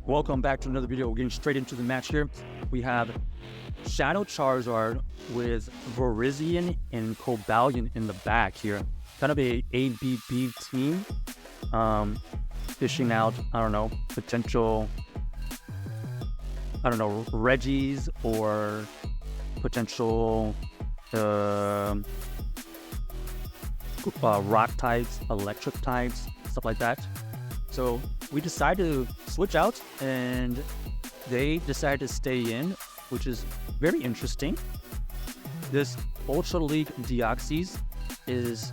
Welcome back to another video. We're getting straight into the match here. We have Shadow Charizard with Virizion and Cobalion in the back here. Kind of a ABB team. Fishing out, potential, Reggies or potential rock types, electric types, stuff like that. So we decided to switch out and they decided to stay in, which is very interesting. This Ultra League Deoxys is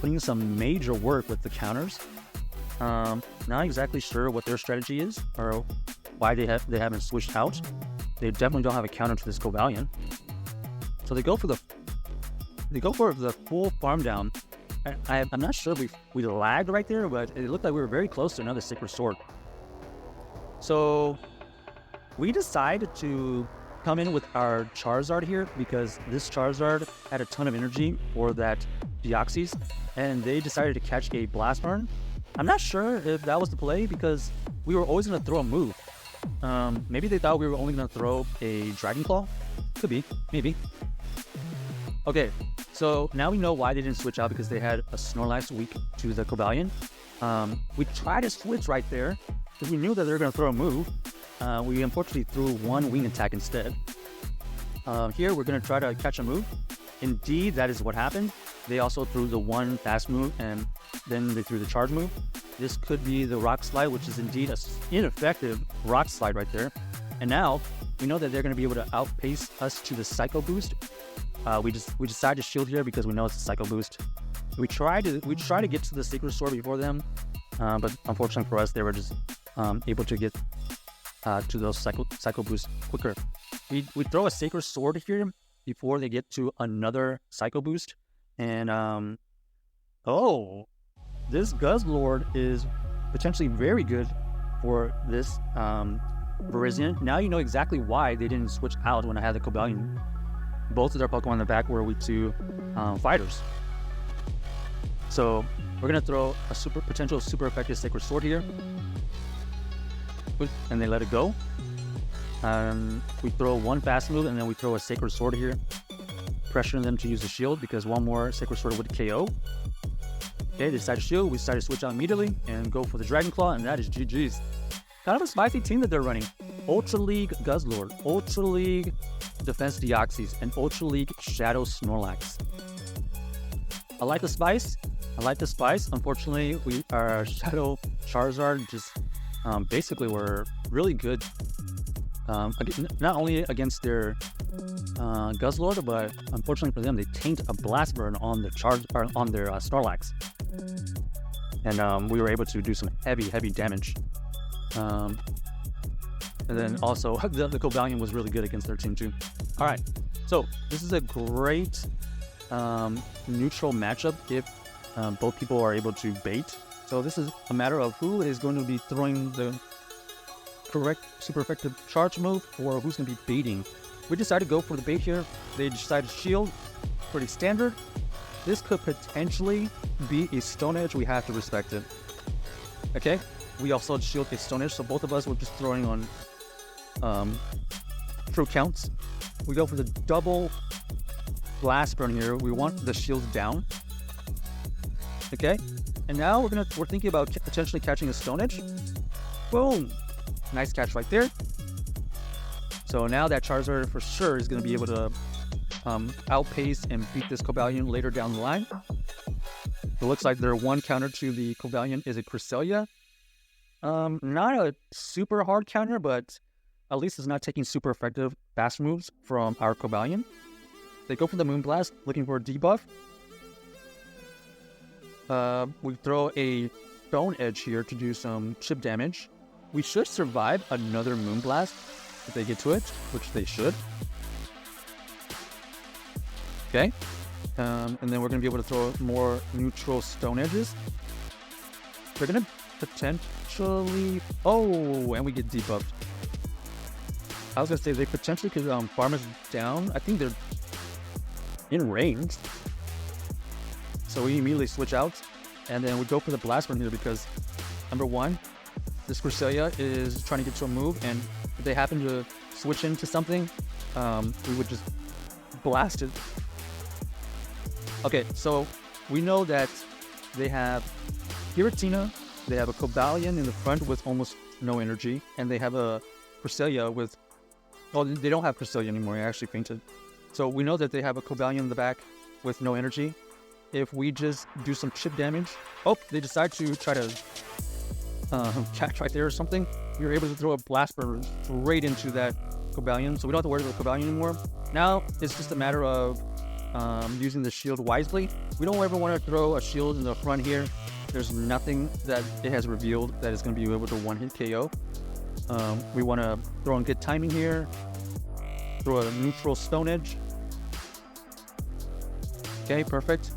putting some major work with the counters. Not exactly sure what their strategy is or why they haven't switched out. They definitely don't have a counter to this Cobalion. So they go for the full farm down. I'm not sure if we lagged right there, but it looked like we were very close to another Sacred Sword. So we decided to come in with our Charizard here because this Charizard had a ton of energy for that Deoxys, and they decided to catch a Blast Burn. I'm not sure if that was the play because we were always going to throw a move. Maybe they thought we were only going to throw a Dragon Claw. Could be, maybe. Okay, so now we know why they didn't switch out, because they had a Snorlax weak to the Cobalion. We tried to switch right there because we knew that they were going to throw a move. We unfortunately threw one wing attack instead. Here we're going to try to catch a move. Indeed, that is what happened. They also threw the one fast move and then they threw the charge move. This could be the Rock Slide, which is indeed an ineffective Rock Slide right there. And now we know that they're going to be able to outpace us to the Psycho Boost. We decided to shield here because we know it's a Psycho Boost. We try to get to the Sacred Sword before them, but unfortunately for us, they were just able to get to those Psycho Boosts quicker. We throw a Sacred Sword here before they get to another Psycho Boost, and this Guzzlord is potentially very good for this Virizion. Now you know exactly why they didn't switch out when I had the Cobalion. Both of their Pokemon in the back were weak to fighters. So we're going to throw a potential super effective Sacred Sword here. And they let it go. We throw one fast move and then we throw a Sacred Sword here, pressuring them to use the shield because one more Sacred Sword would KO. Okay, they decided to shield. We decided to switch out immediately and go for the Dragon Claw, and that is GG's. Kind of a spicy team that they're running. Ultra League Guzzlord, Ultra League Defense Deoxys, and Ultra League Shadow Snorlax. I like the spice. Unfortunately, our Shadow Charizard just basically were really good. Not only against their Guzzlord, but unfortunately for them, they tanked a Blast Burn on the on their Snorlax, and we were able to do some heavy damage. And then also the Cobalion was really good against their team too. All right, so this is a great neutral matchup if both people are able to bait. So this is a matter of who is going to be throwing the correct super effective charge move or who's going to be baiting. We decided to go for the bait here. They decided to shield, pretty standard. This could potentially be a Stone Edge. We have to respect it. Okay, we also shield a Stone Edge, so both of us were just throwing on true counts. We go for the double Blast Burn here. We want the shields down. Okay, and now we're thinking about potentially catching a Stone Edge. Boom, nice catch right there. So now that Charizard for sure is going to be able to outpace and beat this Cobalion later down the line. It looks like their one counter to the Cobalion is a Cresselia. Not a super hard counter, but at least it's not taking super effective fast moves from our Cobalion. They go for the Moonblast, looking for a debuff. We throw a Stone Edge here to do some chip damage. We should survive another Moonblast if they get to it, which they should. Okay. And then we're going to be able to throw more neutral Stone Edges. We're going to potentially... Oh, and we get debuffed. I was going to say they potentially could farm us down. I think they're in range. So we immediately switch out. And then we go for the Blast Burn here because, number one, this Cresselia is trying to get to a move, and if they happen to switch into something, we would just blast it. Okay, so we know that they have Giratina, they have a Cobalion in the front with almost no energy, and they have a Cresselia with... Oh, they don't have Cresselia anymore, I actually fainted. So we know that they have a Cobalion in the back with no energy. If we just do some chip damage... Oh, they decide to try to catch right there or something. You're able to throw a Blast Burn straight into that Cobalion, so we don't have to worry about Cobalion anymore. Now, it's just a matter of using the shield wisely. We don't ever want to throw a shield in the front here. There's nothing that it has revealed that is going to be able to one-hit KO. We want to throw on good timing here. Throw a neutral Stone Edge. Okay, perfect.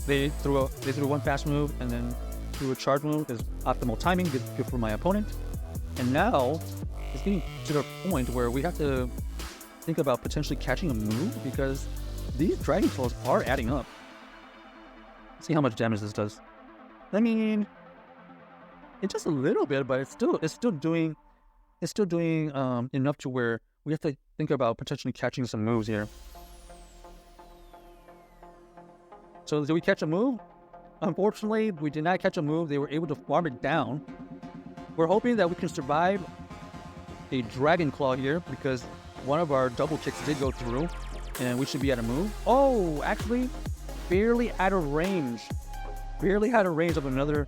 They threw one fast move and then threw a charge move. Is optimal timing, good for my opponent. And now it's getting to the point where we have to think about potentially catching a move because these Dragon Claws are adding up. Let's see how much damage this does. I mean, it's just a little bit, but it's still doing enough to where we have to think about potentially catching some moves here. So did we catch a move? Unfortunately, we did not catch a move. They were able to farm it down. We're hoping that we can survive a Dragon Claw here because one of our double kicks did go through and we should be at a move. Oh, actually, barely out of range. Barely had a range of another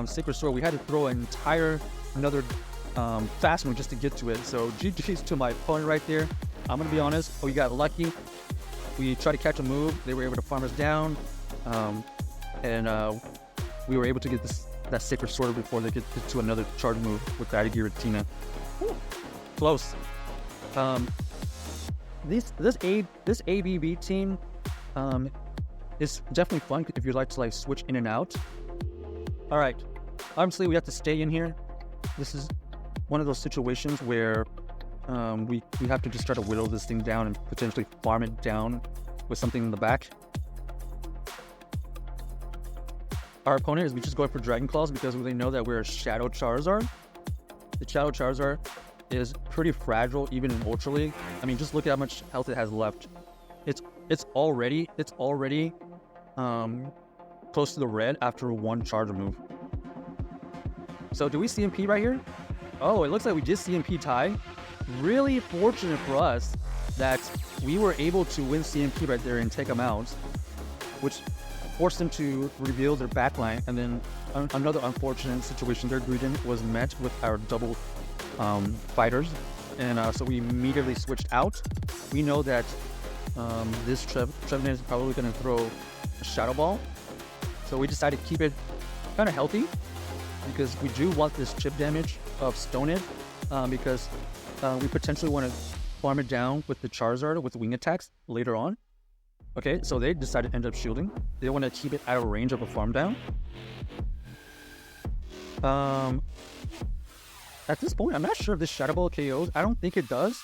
Sacred Sword. We had to throw another fast move just to get to it. So GG's to my opponent right there. I'm going to be honest. Oh, you got lucky. We tried to catch a move. They were able to farm us down. And we were able to get that Sacred Sword before they get to another charge move with that Giratina. Close. This ABB team is definitely fun if you'd like to like switch in and out. All right, obviously we have to stay in here. This is one of those situations where we have to just try to whittle this thing down and potentially farm it down with something in the back. Our opponent is just going for Dragon Claws because they know that we're a Shadow Charizard. The Shadow Charizard is pretty fragile even in Ultra League. I mean, just look at how much health it has left. It's already close to the red after one charge move. So do we CMP right here? Oh, it looks like we just CMP tie. Really fortunate for us that we were able to win CMP right there and take them out, which forced them to reveal their backline. And then another unfortunate situation, their Greedent was met with our double fighters, and so we immediately switched out. We know that this Trevenant is probably going to throw a Shadow Ball, so we decided to keep it kind of healthy because we do want this chip damage of Stone Edge because we potentially want to farm it down with the Charizard with wing attacks later on. Okay, so they decided to end up shielding. They want to keep it out of range of a farm down. At this point, I'm not sure if this Shadow Ball KOs. I don't think it does.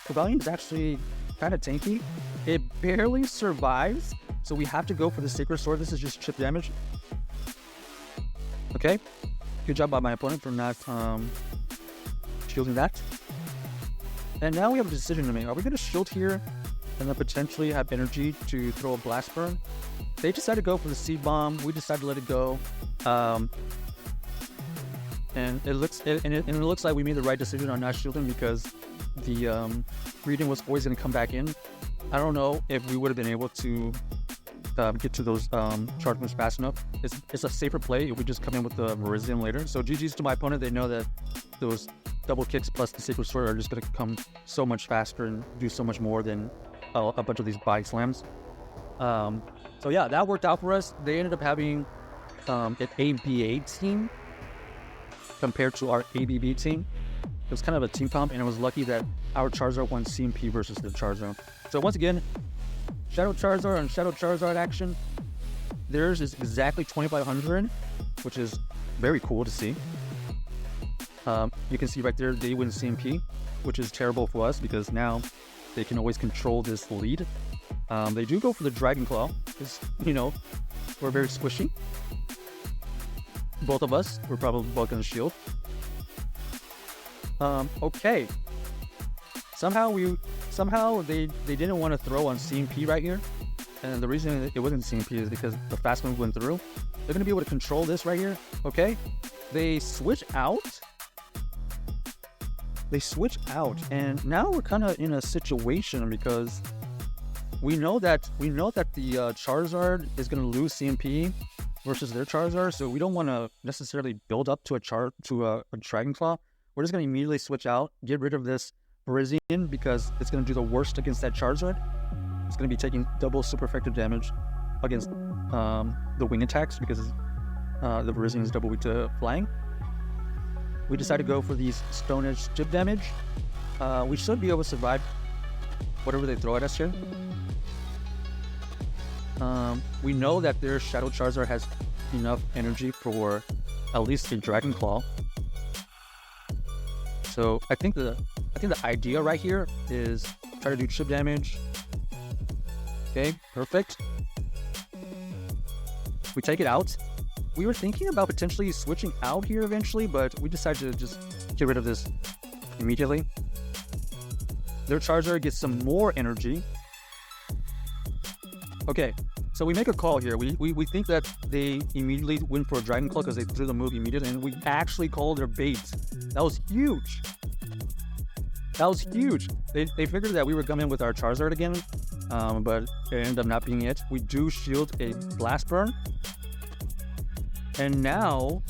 Cobalion is actually kind of tanky. It barely survives, so we have to go for the Sacred Sword. This is just chip damage. Okay, good job by my opponent for not shielding that. And now we have a decision to make. Are we going to shield here and then potentially have energy to throw a Blast Burn? They decided to go for the Seed Bomb. We decided to let it go. And it looks like we made the right decision on not shielding because the Greedent was always going to come back in. I don't know if we would have been able to get to those charge moves fast enough. It's a safer play if we just come in with the Virizion later. So GG's to my opponent. They know that those double kicks plus the Sacred Sword are just going to come so much faster and do so much more than a bunch of these body slams. So yeah, that worked out for us. They ended up having an ABA team compared to our ABB team. It was kind of a team comp, and it was lucky that our Charizard won CMP versus the Charizard. So once again, Shadow Charizard and Shadow Charizard action. Theirs is exactly 2500, which is very cool to see. You can see right there, they win CMP, which is terrible for us because now they can always control this lead. They do go for the Dragon Claw because, you know, we're very squishy. Both of us, we're probably both gonna shield. Okay. Somehow they didn't want to throw on CMP right here. And the reason it wasn't CMP is because the fast move went through. They're gonna be able to control this right here. Okay. They switch out. And now we're kind of in a situation because we know that the Charizard is gonna lose CMP versus their Charizard, so we don't want to necessarily build up to a Dragon Claw. We're just gonna immediately switch out, get rid of this Virizion because it's gonna do the worst against that Charizard. It's gonna be taking double super effective damage against the wing attacks because the Virizion is double weak to flying. We decided to go for these Stone Edge chip damage. We should be able to survive whatever they throw at us here. We know that their Shadow Charizard has enough energy for at least a Dragon Claw. So I think the idea right here is try to do chip damage. Okay, perfect. We take it out. We were thinking about potentially switching out here eventually, but we decided to just get rid of this immediately. Their Charizard gets some more energy. Okay, so we make a call here. We think that they immediately went for a Dragon Claw because they threw the move immediately, and we actually called their bait. That was huge. They figured that we were coming with our Charizard again, but it ended up not being it. We do shield a Blast Burn. And now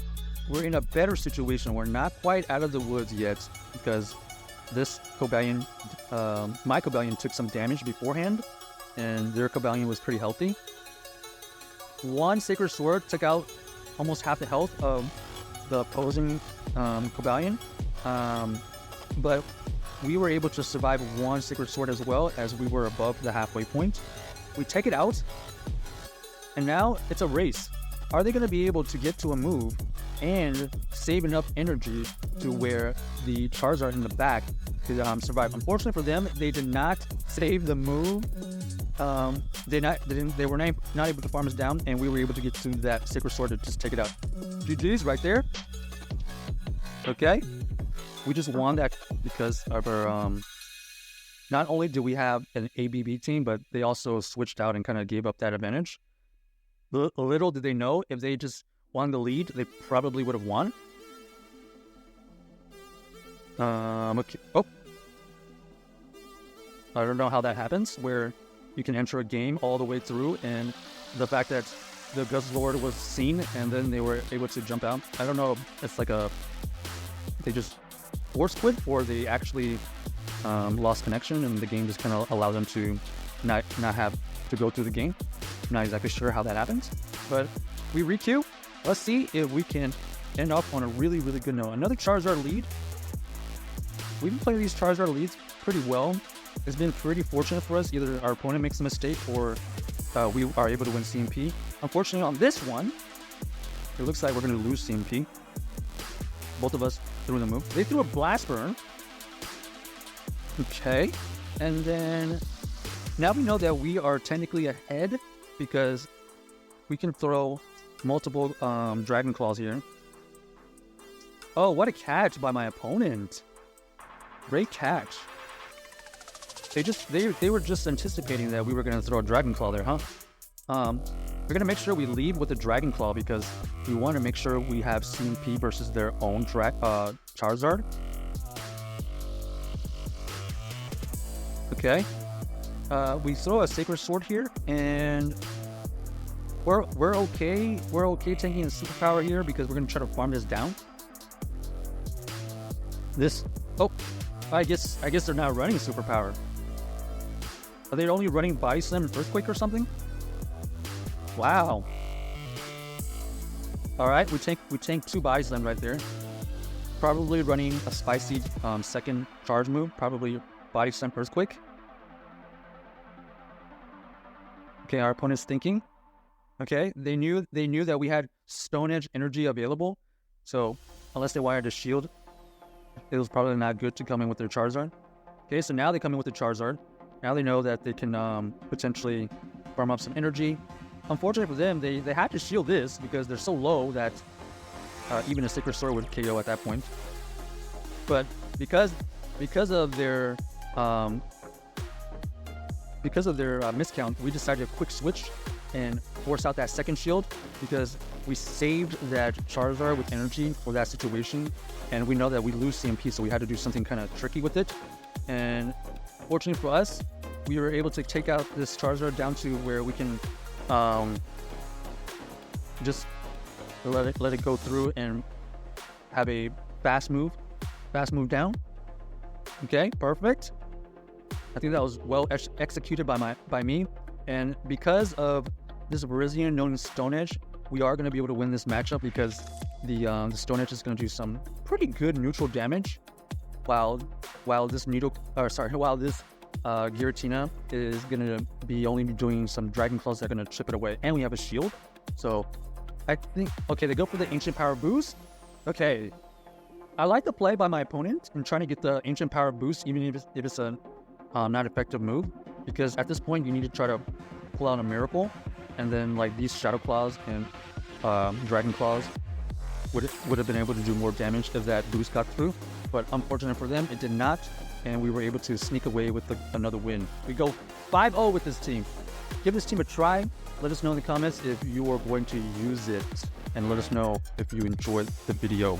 we're in a better situation. We're not quite out of the woods yet because this Cobalion, my Cobalion took some damage beforehand, and their Cobalion was pretty healthy. One Sacred Sword took out almost half the health of the opposing Cobalion, but we were able to survive one Sacred Sword as well as we were above the halfway point. We take it out, and now it's a race. Are they going to be able to get to a move and save enough energy to where the Charizard in the back could survive? Unfortunately for them, they did not save the move. They were not able to farm us down, and we were able to get to that Sacred Sword to just take it out. GG's right there. Okay, we just won that because of our. Not only do we have an ABB team, but they also switched out and kind of gave up that advantage. Little did they know, if they just won the lead, they probably would have won. Okay. Oh. I don't know how that happens, where you can enter a game all the way through, and the fact that the Guzzlord was seen, and then they were able to jump out. I don't know if it's like they just force quit, or they actually lost connection, and the game just kind of allowed them to not have to go through the game. I'm not exactly sure how that happens, but we re-queue. Let's see if we can end off on a really, really good note. Another Charizard lead. We've been playing these Charizard leads pretty well. It's been pretty fortunate for us. Either our opponent makes a mistake or we are able to win CMP. Unfortunately, on this one, it looks like we're going to lose CMP. Both of us threw the move. They threw a Blast Burn. Okay. And then now we know that we are technically ahead because we can throw multiple Dragon Claws here. Oh, what a catch by my opponent. Great catch. They were just anticipating that we were going to throw a Dragon Claw there, huh? We're going to make sure we lead with the Dragon Claw because we want to make sure we have CMP versus their own Charizard. Okay. We throw a Sacred Sword here, and we're okay. We're okay taking a superpower here because we're going to try to farm this down. Oh, I guess they're not running superpower. Are they only running Body Slam and Earthquake or something? Wow. All right, we tank 2 Body Slam right there. Probably running a spicy second charge move. Probably Body Slam Earthquake. Okay, our opponent's thinking. Okay, they knew that we had Stone Edge energy available, so unless they wanted to shield, it was probably not good to come in with their Charizard. Okay, so now they come in with the Charizard. Now they know that they can potentially farm up some energy. Unfortunately for them, they had to shield this because they're so low that even a Sacred Sword would KO at that point. But because of their miscount, we decided a quick switch and force out that second shield because we saved that Charizard with energy for that situation, and we know that we lose CMP, so we had to do something kind of tricky with it. And fortunately for us, we were able to take out this Charizard down to where we can just let it go through and have a fast move down. Okay, perfect. I think that was well executed by me. And because of this Virizion known as Stone Edge, we are going to be able to win this matchup because the Stone Edge is going to do some pretty good neutral damage, while this Giratina is going to be only doing some Dragon Claws that are going to chip it away. And we have a shield, so I think, okay, they go for the Ancient Power boost. Okay, I like the play by my opponent in trying to get the Ancient Power boost, even if it's a not effective move, because at this point you need to try to pull out a miracle, and then like these Shadow Claws and Dragon Claws would have been able to do more damage if that boost got through. But unfortunate for them, it did not, and we were able to sneak away with another win. We go 5-0 with this team. Give this team a try. Let us know in the comments if you are going to use it, and let us know if you enjoyed the video.